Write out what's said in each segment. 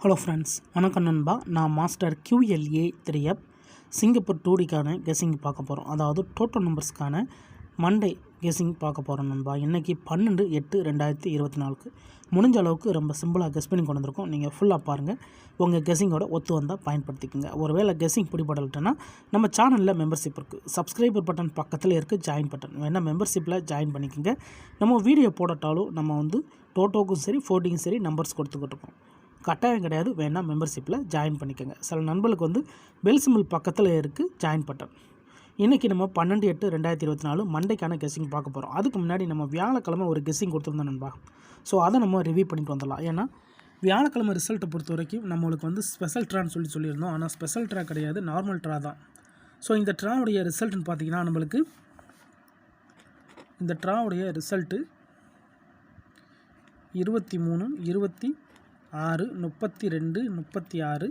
Hello friends, வணக்கம் நண்பா. நான் மாஸ்டர் QLA3F சிங்கப்பூர் 2Dக்கான கெஸ்ஸிங் பார்க்க போகிறோம். அதாவது டோட்டல் நம்பர்ஸ்க்கான மண்டே கெஸ்ஸிங் பார்க்க போகிறோம் நண்பா. இன்றைக்கி 12/8/2024 முடிஞ்ச அளவுக்கு ரொம்ப சிம்பிளாக கெஸ் பண்ணி கொண்டு வந்திருக்கோம். நீங்கள் ஃபுல்லாக பாருங்கள். உங்கள் கெஸ்ஸிங்கோட ஒத்து வந்தால் பயன்படுத்திக்கோங்க. ஒருவேளை கெஸ்ஸிங் பிடிபடலைன்னா நம்ம சேனலில் மெம்பர்ஷிப் இருக்குது. சப்ஸ்கிரைபர் பட்டன் பக்கத்தில் இருக்குது ஜாயின் பட்டன், வேணால் மெம்பர்ஷிப்பில் ஜாயின் பண்ணிக்கோங்க. நம்ம வீடியோ போடட்டாலும் நம்ம டோட்டோக்கும் சரி 4Dக்கும் சரி நம்பர்ஸ் கொடுத்துக்கிட்டு இருக்கோம். கட்டாயம் கிடையாது, வேணால் மெம்பர்ஷிப்பில் ஜாயின் பண்ணிக்கோங்க. சில நண்பர்களுக்கு பெல் சிம்பிள் பக்கத்தில் இருக்குது ஜாயின் பட்டன். இன்றைக்கி நம்ம 12/8/2024 மண்டேக்கான கெஸ்ஸிங் பார்க்க போகிறோம். அதுக்கு முன்னாடி நம்ம வியாழக்கிழமை ஒரு கெஸ்ஸிங் கொடுத்துருந்தோம் நண்பா. ஸோ அதை நம்ம ரிவ்யூ பண்ணிட்டு வந்துடலாம். ஏன்னா வியாழக்கிழமை ரிசல்ட்டை பொறுத்த வரைக்கும் நம்மளுக்கு ஸ்பெஷல் ட்ரான்னு சொல்லியிருந்தோம். ஆனால் ஸ்பெஷல் ட்ரா கிடையாது, நார்மல் ட்ரா தான். ஸோ இந்த ட்ராவுடைய ரிசல்ட்னு பார்த்திங்கன்னா நம்மளுக்கு இந்த ட்ராவுடைய ரிசல்ட்டு 23, 26, 32, 36,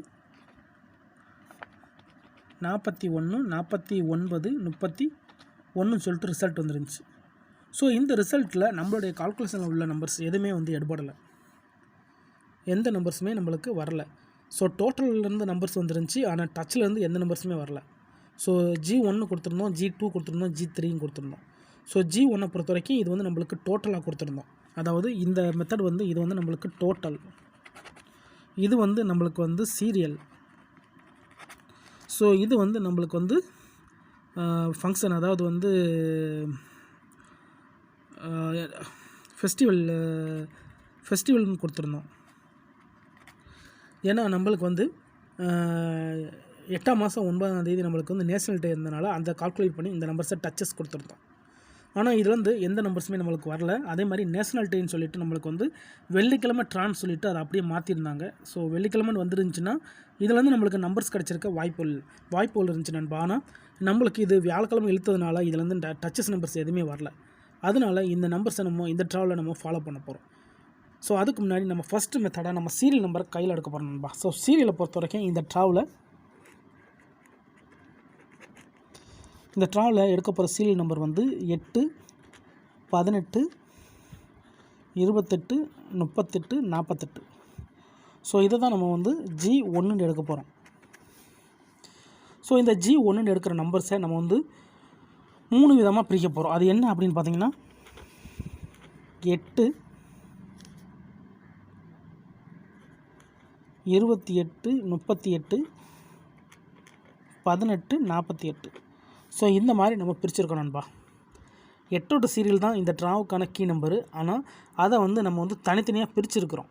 41, 49, 31 சொல்லிட்டு ரிசல்ட் வந்துருந்துச்சு. ஸோ இந்த ரிசல்ட்டில் நம்மளுடைய கால்குலேஷனில் உள்ள நம்பர்ஸ் எதுவுமே எடுபடலை. எந்த நம்பர்ஸுமே நம்மளுக்கு வரல. ஸோ டோட்டல்லேருந்து நம்பர்ஸ் வந்துருந்துச்சு, ஆனால் டச்சிலேருந்து எந்த நம்பர்ஸுமே வரல. ஸோ G1 கொடுத்துருந்தோம், G2 கொடுத்துருந்தோம், G3 கொடுத்துருந்தோம். ஸோ G1 பொறுத்த வரைக்கும் இது நம்மளுக்கு டோட்டலாக கொடுத்துருந்தோம். அதாவது இந்த மெத்தட் இது நம்மளுக்கு டோட்டல், இது நம்மளுக்கு சீரியல். ஸோ இது நம்மளுக்கு ஃபங்க்ஷன், அதாவது ஃபெஸ்டிவல்னு கொடுத்துருந்தோம். ஏன்னா நம்மளுக்கு 8ஆம் மாதம் 9ஆம் தேதி நம்மளுக்கு நேஷனல் டே இருந்தனால அந்த கால்குலேட் பண்ணி இந்த நம்பர்ஸை டச்சஸ் கொடுத்துருந்தோம். ஆனால் இதில் எந்த நம்பர்ஸுமே நம்மளுக்கு வரல. அதே மாதிரி நேஷனல் டேன்னு சொல்லிட்டு நம்மளுக்கு வெள்ளிக்கிழமை ட்ரான்னு சொல்லிட்டு அதை அப்படியே மாற்றிருந்தாங்க. ஸோ வெள்ளிக்கிழமை வந்துருந்துச்சுன்னா இதுலேருந்து நம்மளுக்கு நம்பர்ஸ் கிடச்சிருக்க வாய்ப்புகள் இருந்துச்சு நண்பா. ஆனால் நம்மளுக்கு இது வியாழக்கிழமை இழுத்ததுனால இதுலேருந்து டச்சஸ் நம்பர்ஸ் எதுவுமே வரல. அதனால் இந்த நம்பர்ஸை நம்ம இந்த ட்ராவில் நம்ம ஃபாலோ பண்ண போகிறோம். ஸோ அதுக்கு முன்னாடி நம்ம ஃபஸ்ட்டு மெத்தடாக நம்ம சீரியல் நம்பரை கையில் எடுக்க போகிறோம் நண்பா. ஸோ சீரியலை பொறுத்த வரைக்கும் இந்த ட்ராவில் எடுக்க போகிற சீரியல் நம்பர் 8, 18, 28, 38, 48. ஸோ இதை தான் நம்ம G1 எடுக்க போகிறோம். ஸோ இந்த G1 எடுக்கிற நம்பர்ஸை நம்ம 3 விதமாக பிரிக்க போகிறோம். அது என்ன அப்படின்னு பார்த்தீங்கன்னா 8, 28, 38, 18, 48. ஸோ இந்த மாதிரி நம்ம பிரிச்சுருக்கோம் நண்பா. 8ஓட சீரியல் தான் இந்த ட்ராவுக்கான கீ நம்பரு. ஆனால் அதை நம்ம தனித்தனியாக பிரிச்சுருக்கிறோம்.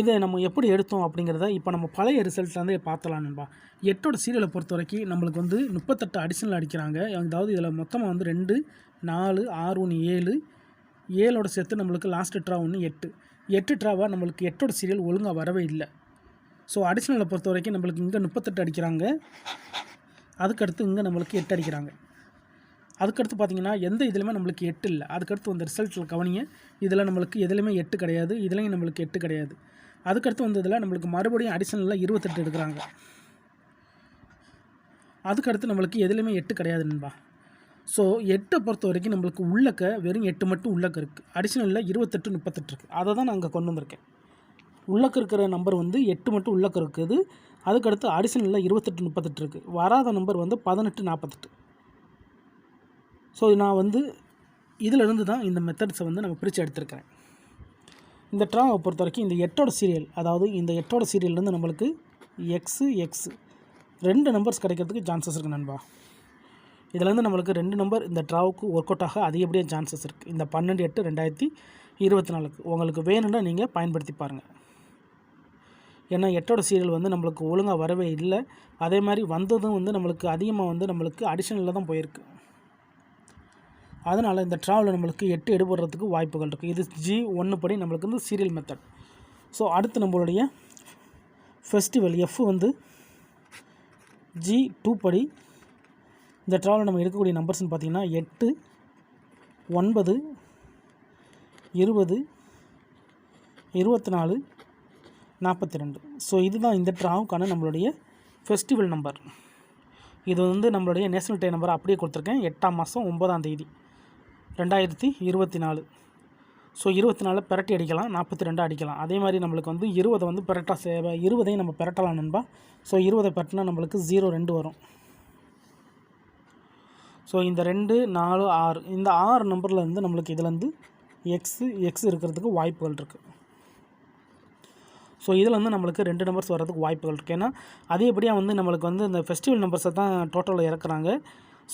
இதை நம்ம எப்படி எடுத்தோம் அப்படிங்கிறத இப்போ நம்ம பழைய ரிசல்ட்லேருந்தே பார்த்தலாம் நண்பா. 8ஓட சீரியலை பொறுத்த வரைக்கும் நம்மளுக்கு 38 அடிஷனல் அடிக்கிறாங்க. அதாவது இதில் மொத்தமாக 2, 4, 6, 1, 7, 7ஓட சேர்த்து நம்மளுக்கு லாஸ்ட்டு ட்ரா 8 ட்ராவாக நம்மளுக்கு 8ஓட சீரியல் ஒழுங்காக வரவே இல்லை. ஸோ அடிஷ்னலை பொறுத்த வரைக்கும் நம்மளுக்கு இங்கே 38 அடிக்கிறாங்க, அதுக்கடுத்து இங்கே நம்மளுக்கு 8 அடிக்கிறாங்க. அதுக்கடுத்து பார்த்திங்கன்னா எந்த இதுலையுமே நம்மளுக்கு 8 இல்லை. அதுக்கடுத்து ரிசல்ட்டில் கவனிங்க, இதில் நம்மளுக்கு எதுலையுமே 8 கிடையாது, இதுலேயும் நம்மளுக்கு 8 கிடையாது. அதுக்கடுத்து இதில் நம்மளுக்கு மறுபடியும் அடிஷ்னலில் 28 எடுக்கிறாங்க. அதுக்கடுத்து நம்மளுக்கு எதுலையுமே 8 கிடையாது நண்பா. ஸோ 8 பொறுத்த வரைக்கும் நம்மளுக்கு உள்ளக்க வெறும் 8 மட்டும் உள்ளக்க இருக்குது. அடிஷ்னலில் 28, 38 இருக்குது. அதை தான் நான் அங்கே கொண்டு வந்திருக்கேன். உள்ளக்க இருக்கிற நம்பர் 8 மட்டும் உள்ளக்க இருக்குது. அதுக்கடுத்து அடிஷனலில் 28, 38 இருக்குது. வராத நம்பர் 18, 48. ஸோ நான் இதிலிருந்து தான் இந்த மெத்தட்ஸை நம்ம பிரித்து எடுத்துருக்கிறேன். இந்த ட்ராவை பொறுத்த வரைக்கும் இந்த 8ஓட சீரியல், அதாவது இந்த 8ஓட சீரியல்லேருந்து நம்மளுக்கு X 2 நம்பர்ஸ் கிடைக்கிறதுக்கு சான்சஸ் இருக்குது நண்பா. இதிலேருந்து நம்மளுக்கு 2 நம்பர் இந்த ட்ராவுக்கு ஒர்க் அவுட் ஆக அதிகப்படியாக சான்சஸ் இருக்குது. இந்த 12/8/2024 உங்களுக்கு வேணும்னா நீங்கள் பயன்படுத்தி பாருங்கள். ஏன்னா 8ஓட சீரியல் நம்மளுக்கு ஒழுங்காக வரவே இல்லை. அதே மாதிரி வந்ததும் நம்மளுக்கு அதிகமாக நம்மளுக்கு அடிஷனலில் தான் போயிருக்கு. அதனால் இந்த ட்ராவில் நம்மளுக்கு 8 எடுபடுறதுக்கு வாய்ப்புகள் இருக்குது. இது G1 படி நம்மளுக்கு சீரியல் மெத்தட். ஸோ அடுத்து நம்மளுடைய ஃபெஸ்டிவல் F G2 படி இந்த ட்ராவில் நம்ம எடுக்கக்கூடிய நம்பர்ஸ்னு பார்த்திங்கன்னா 8, 9, 20, 24, 42. ஸோ இதுதான் இந்த ட்ராவுக்கான நம்மளுடைய ஃபெஸ்டிவல் நம்பர். இது நம்மளுடைய நேஷனல் டே நம்பரை அப்படியே கொடுத்துருக்கேன். 8ஆம் மாதம் 9ஆம் தேதி 2024. ஸோ 24 பெரட்டி அடிக்கலாம், 42 அடிக்கலாம். அதே மாதிரி நம்மளுக்கு வந்து 20 வந்து பெரட்டா 20ஐயும் நம்ம பெரட்டலாம் நண்பா. ஸோ 20 பெரட்டினா நம்மளுக்கு 02 வரும். ஸோ இந்த 2, 4, 6 இந்த 6 நம்பர்லேருந்து நம்மளுக்கு இதுலேருந்து எக்ஸ் இருக்கிறதுக்கு வாய்ப்புகள் இருக்குது. ஸோ இதில் வந்து நம்மளுக்கு 2 நம்பர்ஸ் வர்றதுக்கு வாய்ப்புகள் இருக்குது. ஏன்னா அதேபடியாக வந்து நம்மளுக்கு வந்து இந்த ஃபெஸ்டிவல் நம்பர்ஸை தான் டோட்டலில் இறக்குறாங்க.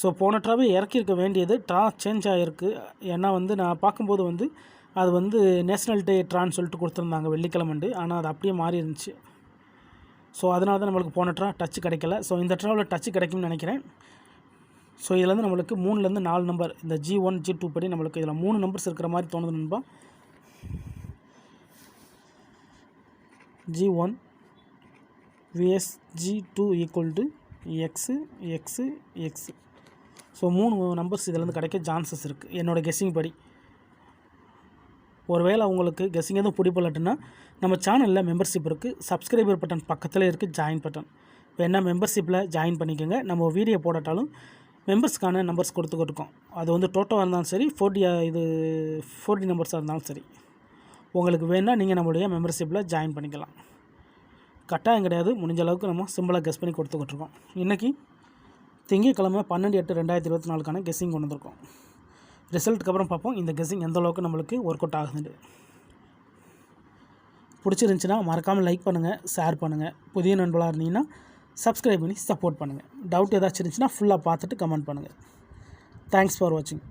ஸோ போன ட்ராவே இறக்கியிருக்க வேண்டியது சேஞ்ச் ஆகிருக்கு. ஏன்னா வந்து நான் பார்க்கும்போது வந்து அது வந்து நேஷ்னல் டே ட்ரான்னு சொல்லிட்டு கொடுத்துருந்தாங்க வெள்ளிக்கிழமண்டு. ஆனால் அது அப்படியே மாறி இருந்துச்சு. ஸோ அதனால தான் நம்மளுக்கு போன ட்ரா டச்சு கிடைக்கல. ஸோ இந்த ட்ராவில் டச்சு கிடைக்கும்னு நினைக்கிறேன். ஸோ இதில் வந்து நம்மளுக்கு 3லேருந்து 4 நம்பர் இந்த G1 G2 படி நம்மளுக்கு இதில் 3 நம்பர்ஸ் இருக்கிற மாதிரி தோணுது நண்பா. G1 vs G2 = X. So 3 numbers இதிலேருந்து கிடைக்க சான்சஸ் இருக்குது என்னோடய கெஸ்ஸிங் படி. ஒருவேளை உங்களுக்கு கெஸ்ஸிங் எதுவும் பிடிப்பலட்டுன்னா நம்ம சேனலில் மெம்பர்ஷிப் இருக்குது. சப்ஸ்கிரைபர் பட்டன் பக்கத்தில் இருக்குது ஜாயின் பட்டன். இப்போ என்ன மெம்பர்ஷிப்பில் ஜாயின் பண்ணிக்கோங்க. நம்ம வீடியோ போடட்டாலும் மெம்பர்ஸ்க்கான நம்பர்ஸ் கொடுத்துக்கிட்டுருக்கோம். அது வந்து டோட்டோவாக இருந்தாலும் சரி 4D நம்பர்ஸாக இருந்தாலும் சரி. உங்களுக்கு வேணால் நீங்கள் நம்மளுடைய மெம்பர்ஷிப்பில் ஜாயின் பண்ணிக்கலாம். கட்டாயம் கிடையாது. முடிஞ்ச அளவுக்கு நம்ம சிம்பிளாக கெஸ் பண்ணி கொடுத்துக்கிட்டுருக்கோம். இன்றைக்கி திங்கட்கிழமை 12/8/2024 கெஸ்ஸிங் கொண்டு வந்திருக்கோம். ரிசல்ட்டுக்கு அப்புறம் பார்ப்போம் இந்த கெஸ்ஸிங் எந்த அளவுக்கு நம்மளுக்கு ஒர்க் அவுட் ஆகுதுன்னு. பிடிச்சிருந்துச்சின்னா மறக்காமல் லைக் பண்ணுங்கள், ஷேர் பண்ணுங்கள். புதிய நண்பர்களாக இருந்தீங்கன்னா சப்ஸ்கிரைப் பண்ணி சப்போர்ட் பண்ணுங்கள். டவுட் ஏதாச்சும் இருந்துச்சுன்னா ஃபுல்லாக பார்த்துட்டு கமெண்ட் பண்ணுங்கள். தேங்க்ஸ் ஃபார் வாட்சிங்.